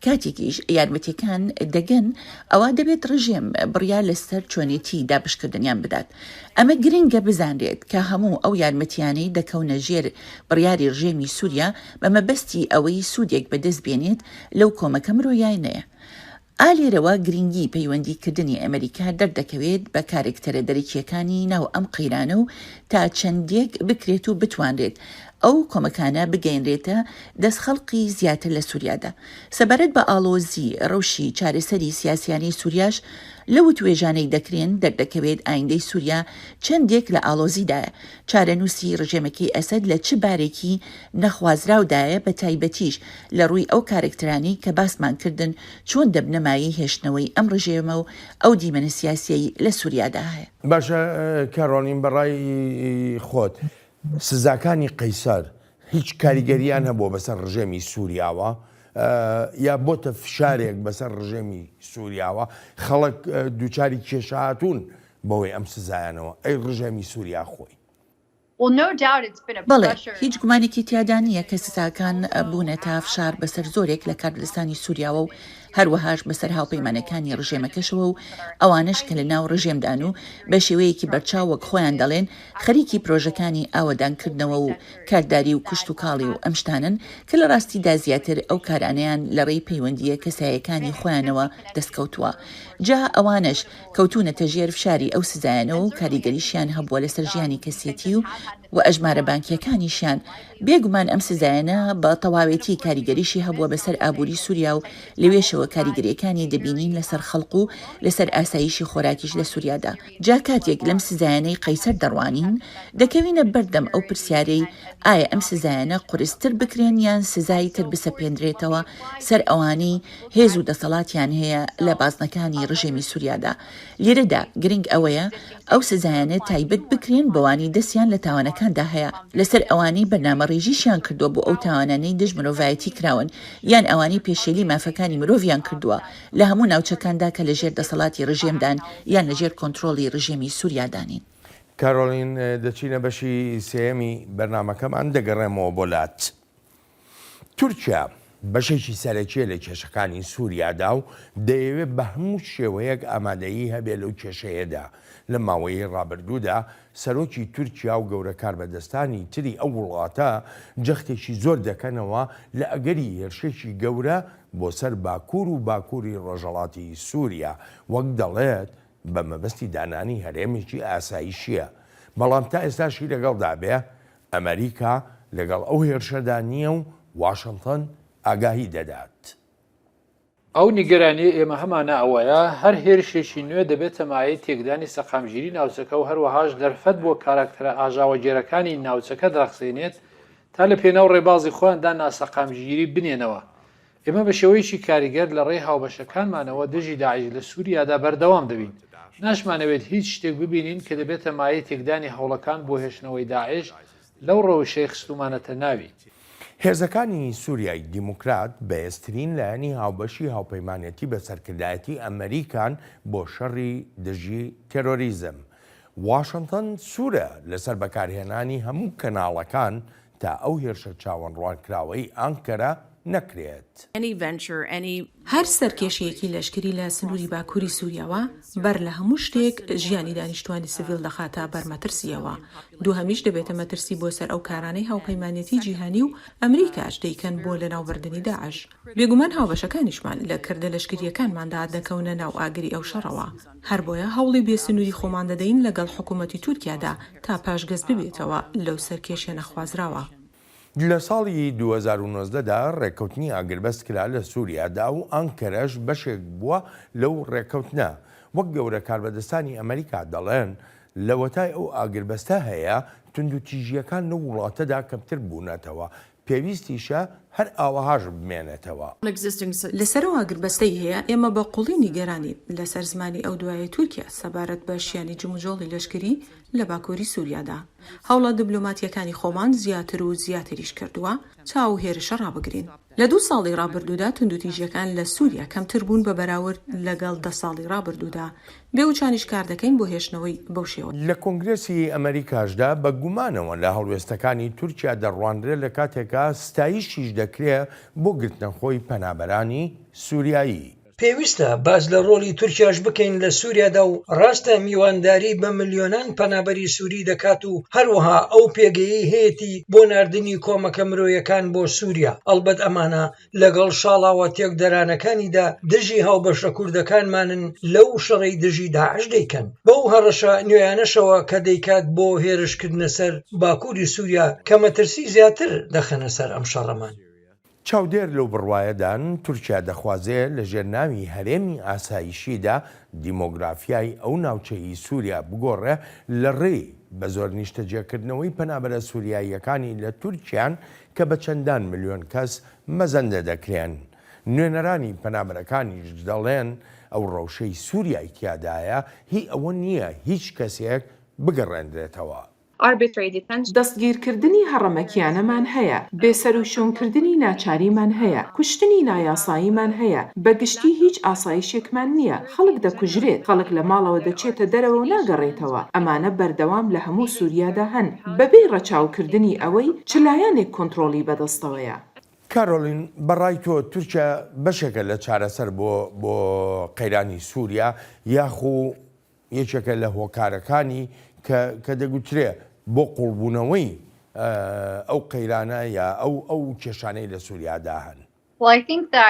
کاتێکیش یارمەتیەکان دەگەن ئەوە دەبێت ڕژێم بڕیار لەسەر چۆنێتی دابشکردنیان بدات. ئەمە گرنگە بزانرێت کە هەموو ئەو یارمەتیانەی دەکەونە ژێر بڕیاری ڕژێمی سووریا بە مەبەستی ئەوەی سوودێک بەدەست بێنێت لەو کۆمەکە مرۆیانەیە. ئالێرەوە گرنگی پەیوەندیکردنی ئەمریکا دەردەکەوێت بە کارێکتەرە دەرەکیەکانی ناو ئەم قەیرانە و تا چەندێک بکرێت و بتوانرێت ئەو کۆمەکانە بگەینرێتە دەستخەڵقی زیاتر لە سووریادا. سەبارەت بە ئاڵۆزی ڕەوشی چارەسەری سیاسیانی سووریاش لەو توێژانەی دەکرێن دەردەکەوێت ئایندەی سووریا چەندێک لە ئاڵۆزیدایە. چارەنووسی ڕژێمەکەی ئەسەد لە چ بارێکی نەخوازراودایە بە تایبەتیش لە ڕووی ئەو کارێکترانی کە باسمان کردن چۆن دەبنەمایی هێشتنەوەی ئەم ڕژێمە و ئەو دیمەنە سیاسی لە سووریادا هەیە. باشە کارۆلین بەڕای خۆت سزاکانی قەیسەر هیچ کاریگەریان هەبووە بەسەر ڕژێمی سووریاوە یا بۆتە فشارێک بەسەر ڕژێمی سووریاوە خەڵک دووچاری کێشەهاتوون بەوەی ئەم سزایانەوە ئەی ڕژێمی سووریا خۆی؟ بەڵێ هیچ گومانێکی تیادا نییە کە سزاکان بوونە تا فشار بەسەر زۆرێک لە کاردستانی سووریاوە و هەروەهاش بەسەر هاوپەیمانەکانی ڕژێمەکەشەوە و ئەوانش کە لە ناو ڕژێمدان و بە شێوەیەکی بەرچاو وەک خۆیان دەڵێن خەریکی پرۆژەکانی ئاوەدانکردنەوە و کارداری و کوشت و کاڵی و ئەمشتانن کە لە ڕاستیدا زیاتر ئەو کارانیان لە ڕێی پەیوەندیە کەسایەکانی خۆیانەوە دەستکەوتووە. جا ئەوانش کەوتونەتە ژێر فشاری ئەو سزایانەوە و کاریگەریشیان هەبووە لەسەر ژیانی کەسێتی و ئەژمارە بانکیەکانیشیان. بێگومان ئەم سزایانە بە تەواوێتی کاریگەریشی هەبووە بەسەر ئابووری سووریا و لەوێشەوە کاریگەریەکانی دەبینین لەسەر خەڵق و لەسەر ئاسایشی خۆراکیش لە سووریادا. جا کاتێک لەم سزایانەی قەیسەر دەڕوانین دەکەوینە بەردەم ئەو پرسیارەی ئایا ئەم سزایانە قورستر بکرێن یان سزای تر بسەپێنرێتەوە سەر ئەوانەی هێز و دەسەڵاتیان هەیە لە بازنەکانی ڕژێمی سووریادا. لێرەدا گرنگ ئەوەیە ئەو سزایانە تایبەت بکرێن بەوانی دەستیان لە تاوانەکاندا هەیە لەسەر ئەوانەی بەرنامە ڕێژیشیان کردووە بۆ ئەو تاوانانەی دژ مرۆڤایەتی کراون یان ئەوانی پێشێلی مافەکانی مرۆڤیان کردووە لە هەموو ناوچەکاندا کە لەژێر دەسەڵاتی ڕژێمدان یان لەژێر کۆنتترۆڵی ڕژێمی سووریادانین. کارۆلین دەچینە بەشی سێەمی بەرنمەکەمان دەگەڕێمەوە بۆ لات. تورکیا بەشێکی سەرەکیە لە کێشەکانی سووریادا و دەیەوێت بە هەموو شێوەیەک ئامادەیی هەبێت لەو کێشەیەدا. لە ماوەی ڕابردوودا سەرۆکی تورکیا و گەورە کاربەدەستانی تری ئەو وڵاتە جەختێکی زۆر دەکەنەوە لە ئەگەری هێرشێکی گەورە بۆ سەر باکوور و باکووری ڕۆژهەڵاتی سووریا، وەک دەڵێت بە مەبەستی دانانی هەرێمێکی ئاسایشیە. بەڵام تا ئێستاشی لەگەڵدا بێ ئەمریکا لەگەڵ ئەو هێرشەدا نییە و واشنگتن ئاگاهی دەدات. ئەو نیگەرانی ئێمە هەمانە ئەوەیە هەر هێرشێکی نوێ دەبێتە مایەی تێکدانی سەقامگیری ناوچەکە و هەروەهاش دەرفەت بۆ کاراکتەرە ئاژاوەگێرەکانی ناوچەکە دەرەخسێنێت تا لە پێناو ڕێبازی خۆیاندا ناسەقامگیری بنێنەوە. ئێمە بە شێوەیەکی کاریگەر لە ڕێی هاوبەشەکانمانەوە دژی داعش لە سووریادا بەردەوام دەبین. ناشمانەوێت هیچ شتێک ببینین کە دەبێتە مایەی تێکدانی هەوڵەکان بۆ هێشتنەوەی داعش لەو ڕەوشەی خستومانەتە ناوی. هێزەکانی سووریای دیموکرات بەهێزترین لایەنی هاوبەشی هاوپەیمانەتی بە سەرکردایەتی ئەمریکان بۆ شەڕی دژی تێرۆریزم. واشنگتن سوورە لەسەر بەکارهێنانی هەموو کەناڵەکان تا ئەو هێرشە چاوەڕوانکراوەی ئانکەرە نەکرێت. هەر سەرکێشیەکی لەشکری لە سنووری باکووری سووریاوە بەر لە هەموو شتێک ژیانی دانیشتوانی سڤیل دەخاتە بەرمەترسیەوە. دووهەمیش دەبێتە مەترسی بۆ سەر ئەو کارانەی هاوپەیمانەتی جیهانی و ئەمریکاش دەیکەن بۆ لەناوبردننی داعش. بێگومان هاوبەشەکانیشمان لە کردە لەشکریەکانماندا دەکەونە ناو ئاگری ئەو شەڕەوە. هەر بۆیە هەوڵی بێسنووری خۆمان دەدەین لەگەڵ حکوومەتی تورکیادا تا پاشگەز ببێتەوە لەو سەرکێشیە نەخوازراوە. لە ساڵی 2019دا ڕێککەوتنی ئاگربەست کرا لە سووریادا و ئانکەرەش بەشێک بووە لەو ڕێککەوتنە. وەک گەورە کاربەدەستانی ئەمریکا دەڵێن لەوەتای ئەو ئاگربەستە هەیە توندوتیژیەکان لە وڵاتەدا کەمتر بوونەتەوە، پێویستیشە هەر ئاوەهاش بمێنێتەوە. لەسەرەوە ئاگربەستەی هەیە ئێمە بە قوڵی نیگەرانی لەسەر زمانی ئەو دوایە تورکیا سەبارەت بە شیانی جموجۆڵی لەشکری لە باکووری سووریادا. هەوڵە دیبلۆماتیەکانی خۆمان زیاتر و زیاتریش کردووە چاو هێرشە ڕابگرین. لە 2 ساڵی ڕابردوودا توندوتیژیەکان لە سووریا کەمتر بوون بە بەراورد لەگەڵ 10 ساڵی ڕابردوودا. بێوچانیش کار دەکەین بۆ هێشتنەوەی بەو شێوە. لە کۆنگرێسی ئەمریکاشدا بە گومانەوە لە هەڵوێستەکانی تورکیا دەڕوانرێ لە کاتێکا ستایشیش دەکرێت بۆ گرتنەخۆی پەنابەرانی سووریایی. پێویستە باز لە ڕۆڵی تورکیاش بکەین لە سووریادا و ڕاستە میوانداری بە ملیۆنان پەنابەری سووری دەکات و هەروەها ئەو پێگەیی هەیەی بۆ ناردنی کۆمەکە مرۆیەکان بۆ سووریا. ئەلبەت ئەمانە لەگەڵ شاڵاوە تێکدەرانەکانیدا دژی هاوبەشە کوردەکانمانن لەو شەڕەی دژی داعش دەیکەن. بەو هەڕەشە نوێیانەشەوە کە دەیکات بۆ هێرشکردنە سەر باکووری سووریا کە مەترسی زیاتر دەخەنە سەر ئەم شەڕەمان. چاودێر لەو بڕوایەدان تورکیا دەخوازێت لە ژێرناوی هەرێمی ئاسایشیدا دیمۆگرافیای ئەو ناوچەی سووریا بگۆڕێ لە ڕێی بە زۆر نیشتەجێکردنەوەی پەنابەرە سووریاییەکانی لە تورکیان کە بە چەندان ملیۆن کەس مەزەندە دەکرێن. نوێنەرانی پەنابەرەکانیش دەڵێن ئەو ڕەوشەی سووریای تیادایە هی ئەوە نییە هیچ کەسێک بگەڕێنرێتەوە. دەستگیرکردنی هەڕەمەکیانەمان هەیە، بێسەر و شۆنکردنی ناچاریمان هەیە، کوشتنی نایاساییمان هەیە، بەگشتی هیچ ئاسایشێکمان نییە، خەڵک دەکوژرێت، خەڵک لە ماڵەوە دەچێتە دەرەوە و ناگەڕێتەوە. ئەمانە بەردەوام لە هەموو سووریادا هەن بەبێ ڕەچاوکردنی ئەوەی چلایەنێک کۆنتڕۆلی بەدەستەوەیە. کارۆلین بەڕای تۆ تورکیا بەشێکە لە چارەسەر بۆ قەیرانی سووریا یاخو یەکێکە لە هۆکارەکانی کە دەگوترێ بۆ قوڵبوونەوەی ئەو قەیرانە یا ئەو کێشانەی لە سووریادا هەن.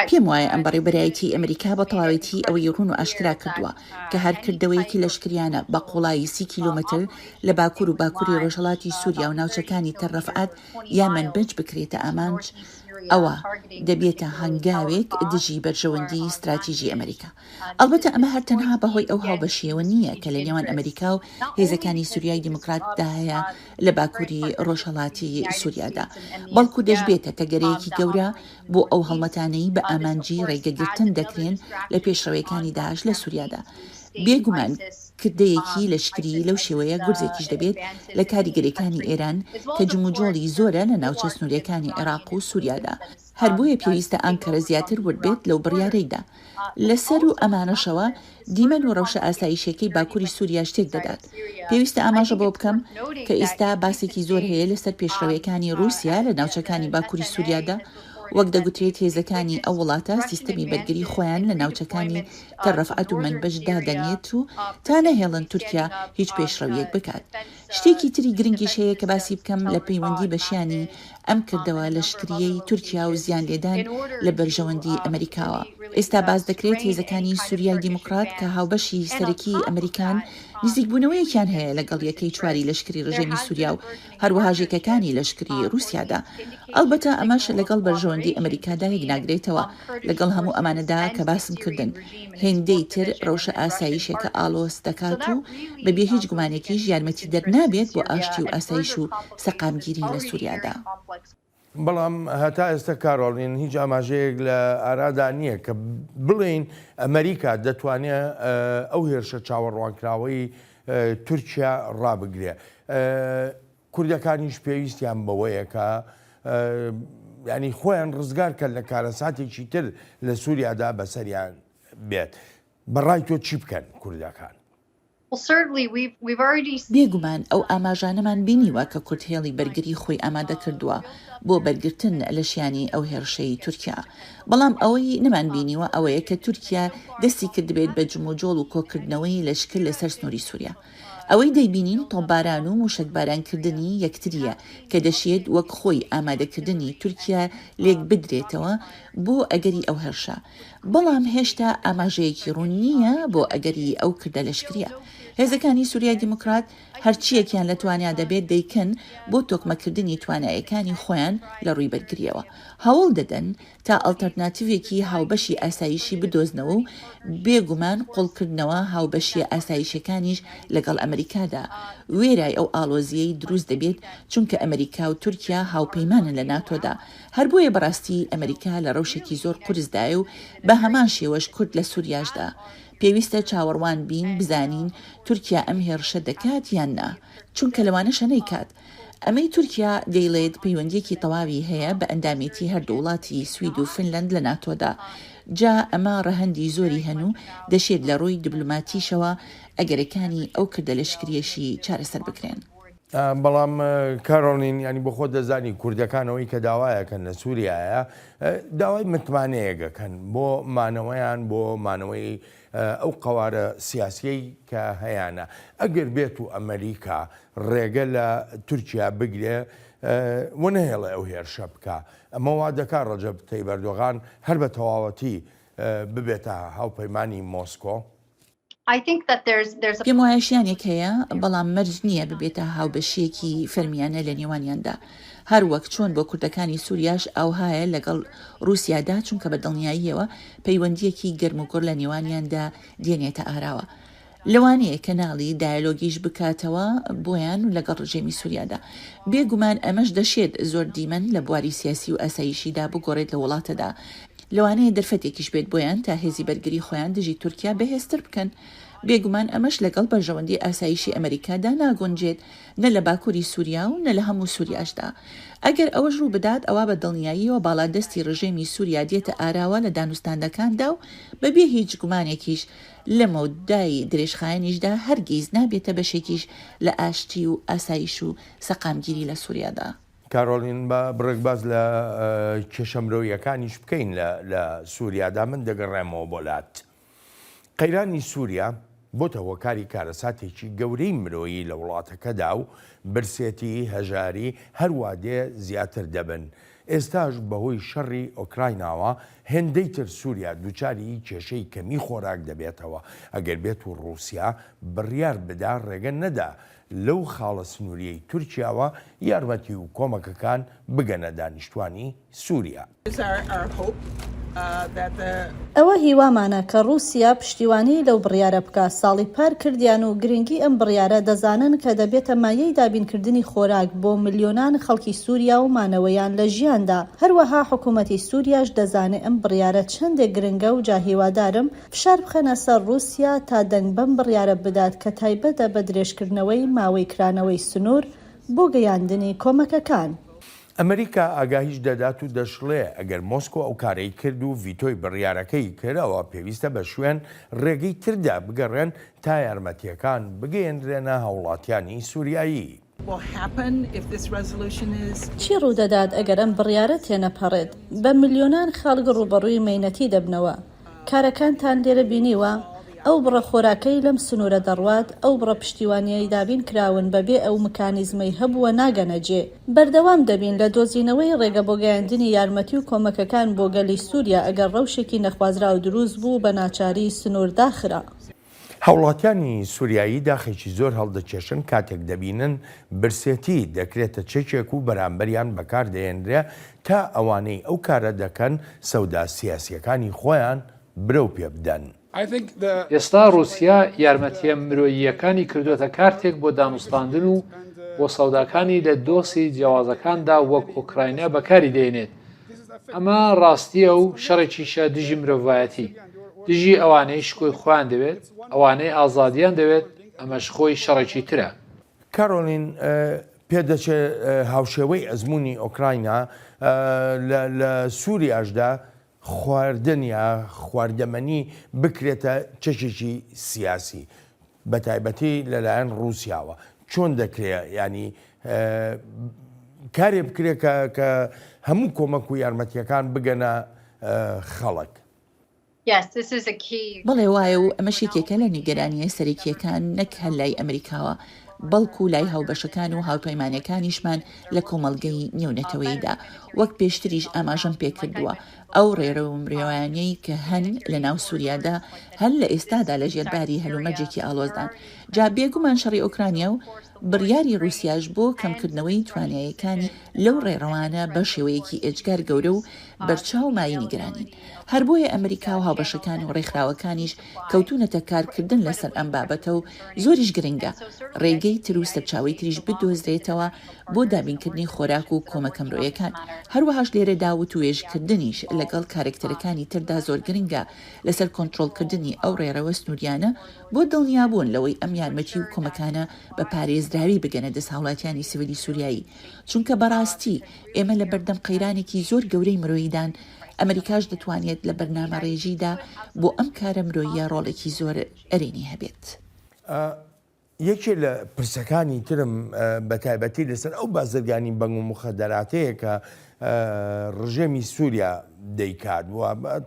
پێم وایە ئەم بەڕێبەرایەتی ئەمریکا بە تەواوەتی ئەوەی ڕوون و ئاشکرا کردووە کە هەرکردەوەیەکی لەشکریانە بە قوڵایی 30 کیلۆمەتر لە باکوور و باکووری ڕۆژهەڵاتی سووریا و ناوچەکانی تەرەفعات یا منبەج بکرێتە ئامانج ئەوە دەبێتە هەنگاوێک دژی بەرژەوەندی استراتیژی ئەمریکا. ئەلبەتە ئەمە هەر تەنها بەهۆی ئەو هاوبەشیەوە نییە کە لە نێوان ئەمریکا و هێزەکانی سووریای دیموکراتدا هەیە لە باکووری ڕۆژهەڵاتی سووریادا، بەڵکو دەشبێتە کە گەرەیەکی گەورە بۆ ئەو هەڵمەتانەی بە ئامانجی ڕێگەگرتن دەکرێن لە پێشڕەوەیەکانی داعش لە سووریادا. بێگومان کردەیەکی لەشکری لەو شێوەیە گورزێکیش دەبێت لە کاریگەریەکانی ئێران کە جموجۆڵی زۆرە لە ناوچە سنووریەکانی عێراق و سووریادا. هەر بۆیە پێویستە ئانکەرە زیاتر وردبێت لەو بڕیارەیدا. لەسەر و ئەمانەشەوە دیمەن و ڕەوشە ئاسایشەکەی باکووری سووریا شتێک دەدات. پێویستە ئاماژە بۆ بکەم کە ئێستا باسێکی زۆر هەیە لەسەر پێشڕەوەیەکانی رووسیا لە ناوچەکانی باکووری سووریادا وەک دەگوترێت هێزەکانی ئەو وڵاتە سیستەمی بەرگری خۆیان لە ناوچەکانی تەڕەفعەت و منبەشدا دەنێت و تا نەهێڵن تورکیا هیچ پێشڕەویەک بکات. شتێکی تری گرنگیش هەیە کە باسی بکەم لە پەیوەندی بەشیانی ئەم کردەوە لە شکریەی تورکیا و زیان لێدان لە بەرژەوەندی ئەمریکاوە. ئێستا باز دەکرێت هێزەکانی سووریای دیموکرات کە هاوبەشی سەرەکی ئەمریکان نزیکبوونەوەیەکیان هەیە لەگەڵ یەکەی چواری لەشکری ڕژێمی سووریا و هەروەها ژێکەکانی لەشکری رووسیادا. ئەلبەتە ئەمەش لەگەڵ بەرژەوەندی ئەمریکادا هێناگرێتەوە. لەگەڵ هەموو ئەمانەدا کە باسم کردن هێندەی تر ڕەوشە ئاسایشێکە ئالۆس دەکات و بەبێ هیچ گومانێکیش یارمەتی دەرنابێت بۆ ئاشتی و ئاسایش و سەقامگیری لە سووریادا. بەڵام هەتا ئێستا کارۆڵین هیچ ئاماژەیەک لە ئارادا نییە کە بڵێن ئەمریکا دەتوانێت ئەو هێرشە چاوەڕوانکراوەی تورکیا ڕابگرێ. کوردەکانیش پێویستیان بەوەیە کە ینی خۆیان ڕزگار کرد لە کارەساتێکی تر لە سووریادا بەسەریان بێت. بەڕای تۆ چی بکەن کوردەکان؟ بێگومان ئەو ئاماژانەمان بینیوە کە کورتهێڵی بەرگری خۆی ئامادە کردووە بۆ بەرگرتن لە شیانی ئەو هێرشەی تورکیا. بەڵام ئەوەی نەمان بینیوە ئەوەیە کە تورکیا دەستی کردبێت بە جموجۆڵ و کۆکردنەوەی لەشکر لەسەر سنووری سووریا. ئەوەی دەیبینین تۆپباران و موشکبارانکردنی یەکتریە کە دەشێت وەک خۆی ئامادەکردنی تورکیا لێک بدرێتەوە بۆ ئەگەری ئەو هێرشە. بەڵام هێشتا ئاماژەیەکی ڕوون نییە بۆ ئەگەری ئەو کردە لەشکریە. هێزەکانی سووریای دیموکرات هەرچیەکیان لە توانیا دەبێت دەیکەن بۆ تۆکمەکردنی توانایەکانی خۆیان لە ڕووی بەرگریەوە. هەوڵ دەدەن تا ئەڵتەرناتیڤێکی هاوبەشی ئاسایشی بدۆزنەوە و بێگومان قوڵکردنەوە هاوبەشی ئاسایشەکانیش لەگەڵ ئەمریکادا. وێرای ئەو ئالۆزیەی دروست دەبێت چونکە ئەمریکا و تورکیا هاوپەیمانن لە ناتۆدا. هەر بۆیە بەڕاستی ئەمریکا لە ڕەوشێکی زۆر قورسدایە و بە هەمان شێوەش کورد لە سووریاشدا. پێویستە چاوەڕوان بین بزانین تورکیا ئەم هێرشە دەکات یان نا، چونکە لەوانەشە نەیکات. ئەمەی تورکیا دەیڵێت پەیوەندیەکی تەواوی هەیە بە ئەندامێتی هەردوو وڵاتی سوید و فنلەند لە ناتۆدا. جا ئەمە ڕەهەندی زۆری هەنوو دەشێت لە ڕووی دیبلۆماتیشەوە ئەگەرەکانی ئەو کردە لەشکریەشی چارەسەر بکرێن. بەڵام کارۆڵین ینی بۆ خۆ دەزانی کوردەکانەوەی کە داوایەکەن لە سووریایە داوای متمانەیەگەکەن بۆ مانەوەیان بۆ مانەوەی ئەو قوارە سیاسیەی کە هەیەە. ئەگەر بێت و ئەمریکا ڕێگە لە تورکیا بگرێ وە نەهێڵێ ئەو هێرشە بکە. ئەمە وا دەکات ڕەجەب تەیب ئەردۆغان هەر بە تەواوەتی ببێتە هاوپەیمانی مۆسکۆ. پێم وایە شیانێک هەیە بەڵام مەرج نییە ببێتە هاوبەشیەکی فەرمیانە لە نێوانیاندا. هەر وەک چۆن بۆ کوردەکانی سووریاش ئەوهایە لەگەڵ رووسیادا چونکە بە دڵنیاییەوە پەیوەندیەکی گەرم و گۆڕ لە نێوانیاندا دێنێتە ئاراوە. لەوانەیە کەناڵی دایلۆگیش بکاتەوە بۆیان و لەگەڵ ڕژێمی سووریادا. بێگومان ئەمەش دەشێت زۆر دیمەن لە بواری سیاسی و ئاسایشیدا بگۆڕێت لە وڵاتەدا. لەوانەیە دەرفەتێکیش بێت بۆیان تا هێزی بەرگری خۆیان دژی تورکیا بەهێزتر بکەن. بێگومان ئەمەش لەگەڵ بەرژەوەندی ئاسایشی ئەمریکادا ناگۆنجێت نە لە باکووری سووریا و نە لە هەموو سووریاشدا. ئەگەر ئەوەش ڕوو بدات ئەوە بە دڵنیاییەوە باڵادەستی ڕژێمی سووریا دێتە ئاراوە لە دانوستاندەکاندا و بەبێ هیچ گومانێکیش لە مەودای درێژخایەنیشدا هەرگیز نابێتە بەشێکیش لە ئاشتی و ئاسایش و سەقامگیری لە سووریادا. کارۆلین بە بڕێکباز لە کێشەمرۆیەکانیش بکەین لە سووریادا من دەگەڕێمەوە بۆلات. قەیرانی سووریا بۆتە هۆکاری کارەساتێکی گەورەی مرۆیی لە وڵاتەکەدا و برسێتی هەژاری هەروادێ زیاتر دەبن. ئێستاش بەهۆی شەڕی ئۆکرایناوە هێندەی تر سووریا دووچاری کێشەی کەمی خۆراک دەبێتەوە. ئەگەر بێت و رووسیا بڕیار بدا ڕێگە نەدا لەو خاڵە سنووریەی تورکیاوە یارمەتی و کۆمەکەکان بگەنە دانیشتوانی سووریا. ئەوە هیوامانە کە رووسیا پشتیوانی لەو بڕیارە بکە. ساڵی پار کردیان و گرنگی ئەم بڕیارە دەزانن کە دەبێتە مایەی دابینکردنی خۆراک بۆ ملیۆنان خەڵکی سووریا و مانەوەیان لە ژیاندا. هەروەها حکوومەتی سووریاش دەزانێت ئەم بڕیارە چەندێک گرنگە و جاهیوادارم فشار بخەنە سەر رووسیا تا دەنگ بەم بڕیارە بدات کە تایبەتە بە درێژکردنەوەی ماوەی کرانەوەی سنوور بۆ گەیاندنی کۆمەکەکان. ئەمریکا ئاگاهیش دەدات و دەشڵێ ئەگەر مۆسکۆ ئەو کارەی کرد و ڤیتۆی بڕیارەکەی کردەوە پێویستە بە شوێن ڕێگەی تردا بگەڕێن تا یارمەتیەکان بگەێنرێنە هاوڵاتیانی سووریایی. چی ڕوودەدات ئەگەر ئەم بڕیارە تێنەپەڕێت بە ملیۆنان خەڵک ڕوبەڕووی مەینەتی دەبنەوە کارەکانتان لێرە بینیوە ئەو بڕە خۆراکەی لەم سنوورە دەڕوات ئەو بڕە پشتیوانیایی دابین کراون بەبێ ئەو مکانیزمەی هەبووە ناگەنەجێ بەردەوام دەبین لە دۆزینەوەی ڕێگە بۆ گەیاندنی یارمەتی و کۆمەکەکان بۆ گەلی سووریا ئەگەر ڕەوشێکی نەخوازرا و دروست بوو بە ناچاری سنوور داخرا. هاوڵاتیانی سووریایی داخێکی زۆر هەڵدەکێشن کاتێک دەبینن برسێتی دەکرێتە چێکێک و بەرامبەریان بەکاردەهێنرێ تا ئەوانەی ئەو کارە دەکەن سەودا سیاسیەکانی خۆیان برەو پێ بدەن. ئێستا رووسیا یارمەتیە مرۆییەکانی کردوێتە کارتێک بۆ داموستاندن و بۆ سەوداکانی لە دۆسی جیاوازەکاندا وەک ئوکراینە بەکاری دێنێت. ئەمە ڕاستیە و شەڕێکیشە دژی مرۆڤایەتی. دژی ئەوانەی شکۆی خۆیان دەوێت ئەوانەی ئازادیان دەوێت ئەمەش خۆی شەڕێکی ترە. کارۆلین پێدەچێت هاوشێوەی ئەزمموی ئۆکراینە لە سووریاشدا خواردن یا خواردەمەنی بکرێتە چەشێکی سیاسی بە تایبەتی لەلایەن رووسیاوە چۆن دەکرێت ینی کارێ بکرێت کە هەموو کۆمەک و یارمەتیەکان بگەنە خەڵک. بەڵێ وایە و ئەمە شێکێکە لە نیگەرانیە سەرەکیەکان نەک هەر لای ئەمریکاوە بەڵکو و لای هاوبەشەکان و هاوتۆیمانەکانیشمان لە کۆمەڵگەی نێونەتەوەیدا وەک پێشتریش ئاماژەم پێکردووە ئەو ڕێرە و مرێوانەی کە هەن لە ناو سووریادا هەر لە ئێستادا لە ژێرباری هەلومەرجێکی ئاڵۆزدان جا بێگومان شەڕی ئۆکرانیا و بڕیاری رووسیاش بۆ کەمکردنەوەی توانایەکانی لەو ڕێڕەوانە بە شێوەیەکی ئێجگار گەورە و بەرچاو مای نیگرانین هەر بۆیە ئەمریکا و هاوبەشەکان و ڕێکخراوەکانیش کەوتونەتە کارکردن لەسەر ئەم بابەتە و زۆریش گرنگە ڕێگەی تر و سەرچاوی تریش بدۆزرێتەوە بۆ دابینکردنی خۆراک و کۆمەکە مرۆیەکان هەروەهاش لێرە داوت و وێژکردنیش لەگەڵ کارکتەرەکانی تردا زۆر گرنگە لەسەر کۆنتڕۆڵکردنی ئەو ڕێڕەوە سنووریانە بۆ دڵنیابوون لەوەی ئەم یارمەتی و کۆمەکانە بە پارێزراوی بگەنە دەست هاوڵاتیانی سیڤیلی سووریایی چونکە بەڕاستی ئێمە لە بەردەم قەیرانێکی زۆر گەورەی مرۆییدان ئەمریکاش دەتوانێت لە بەرنامە ڕێژیدا بۆ ئەم کارە مرۆیە ڕۆڵێکی زۆر ئەرێنی هەبێت. یەکێ لە پرسەکانی ترم بە تایبەتی لەسەر ئەو بازرگانی بەنگ و مخەدەراتەیە کە ڕژێمی سووریا دەیکات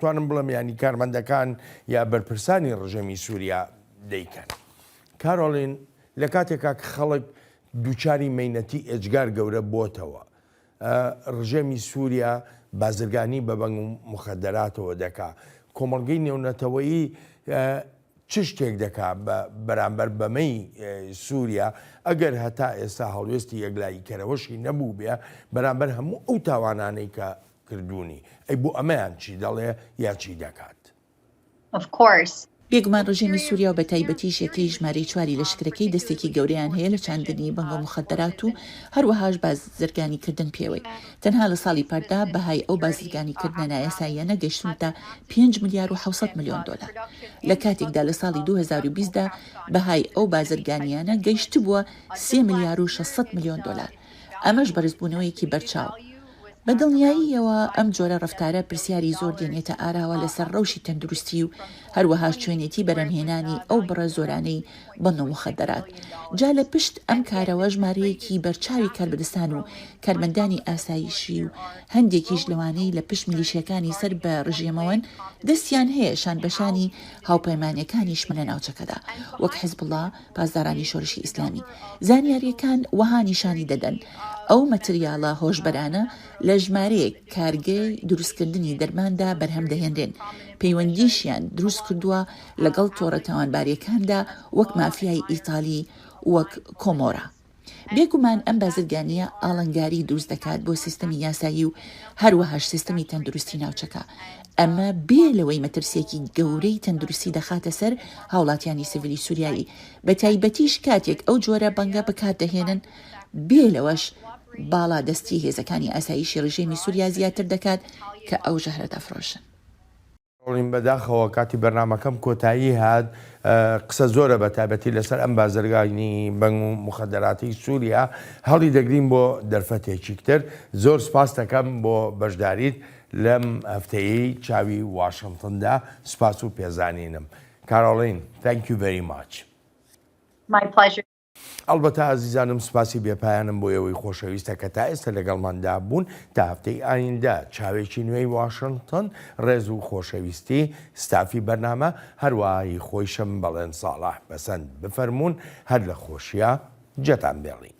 توانم بڵم ینی کارمەندەکان یا بەرپرسانی ڕژێمی سووریا دەیکەن. کارۆلین لە کاتێکا کە خەڵک دووچاری مەینەتی ئێجگار گەورە بۆتەوە ڕژێمی سووریا بازرگانی بە بەنگ و مخەدەراتەوە دەکا کۆمەڵگەی نێونەتەوەیی چ شتێک دەکا بەرامبەر بەمەی سووریا ئەگەر هەتا ئێستا هەڵوێستی یەکلاییکەرەوەشی نەبوو بێ بەرامبەر هەموو ئەو تاوانانەی کە کردوونی ئەی بۆ ئەمەیان چی دەڵێ یا چی دەکات. بێگومان ڕژێمی سووریا و بە تایبەتی یەکەی ژمارەی چواری لەشکرەکەی دەستێکی گەورەیان هەیە لە چاندنی بەنگ و مخەدەرات و هەروەهاش بازرگانیکردن پێوەی تەنها لە ساڵی پاردا بەهای ئەو بازرگانیکردنە نایەساییانە گەیشتونتە 5 ملیار و 700 ملیۆن دۆلار لە کاتێکدا لە ساڵی 2020دا بەهای ئەو بازرگانیانە گەیشت بووە 3 ملیار و 600 ملیۆن دۆلار ئەمەش بەرزبوونەوەیەکی بەرچاو. بە دڵنیاییەوە ئەم جۆرە ڕفتارە پرسیاری زۆر دێنێتە ئاراوە لەسەر ڕەوشی تەندروستی و هەروەها شوێنێتی بەرەمهێنانی ئەو بڕە زۆرانەی بەنگ و مخەدەرات. جا لە پشت ئەم کارەوە ژمارەیەکی بەرچاوی کاربدەستان و کارمەندانی ئاسایشی و هەندێکیش لەوانەی لە پشت میلیشیەکانی سەر بە ڕژێمەوەن دەستیان هەیە شان بەشانی هاوپەیمانیەکانیش منە ناوچەکەدا وەک حیزبڵڵا پاسدارانی شۆڕشی ئیسلامی زانیاریەکان وەها نیشانی دەدەن ئەو مەتریاڵە هۆشبەرانە لە ژمارەیەک کارگەی دروستکردنی دەرماندا بەرهەم دەهێنرێن پەیوەندیشیان دروست کردووە لەگەڵ تۆڕە تاوانباریەکاندا وەک مافیای ئیتالی وەک کۆمۆرا. بێگومان ئەم بازرگانیە ئاڵنگاری دروست دەکات بۆ سیستەمی یاسایی و هەروەهاش سیستەمی تەندروستی ناوچەکە. ئەمە بێ لەوەی مەترسێکی گەورەی تەندروستی دەخاتە سەر هاوڵاتیانی سیڤیلی سووریایی بە تایبەتیش کاتێک ئەو جۆرە بەنگە بەکاردەهێنن بێ لەوەش باڵا دەستی هێزەکانی ئاسایشی ڕژێمی سووریا زیاتر دەکات کە ئەو ژەهرە دەفرۆشن. ڕۆڵین بەداخەوە کاتی بەرنامەکەم کۆتایی هات قسە زۆرە بە تایبەتی لەسەر ئەم بازرگانی بەنگ و مخەدەراتی سووریا هەڵی دەگرین بۆ دەرفەتێکی تر زۆر سپاس دەکەم بۆ بەشداریت لەم هەفتەیەی چاوی واشنگتندا سپاس و پێزانینم. کارۆلین thank you very much. My pleasure. ئەلبەتە ئازیزانم سپاسی بێپایانم بۆ ئەوەی خۆشەویستە کە تا ئێستا لەگەڵماندا بوون تا هەفتەی ئایندا چاوێکی نوێی واشنگتن ڕێز و خۆشەویستی ستافی بەرنامە هەروەهایی خۆیشم بەڵێن ساڵح بەسەند بفەرمونون هەر لە خۆشیە جەتان بێڵی.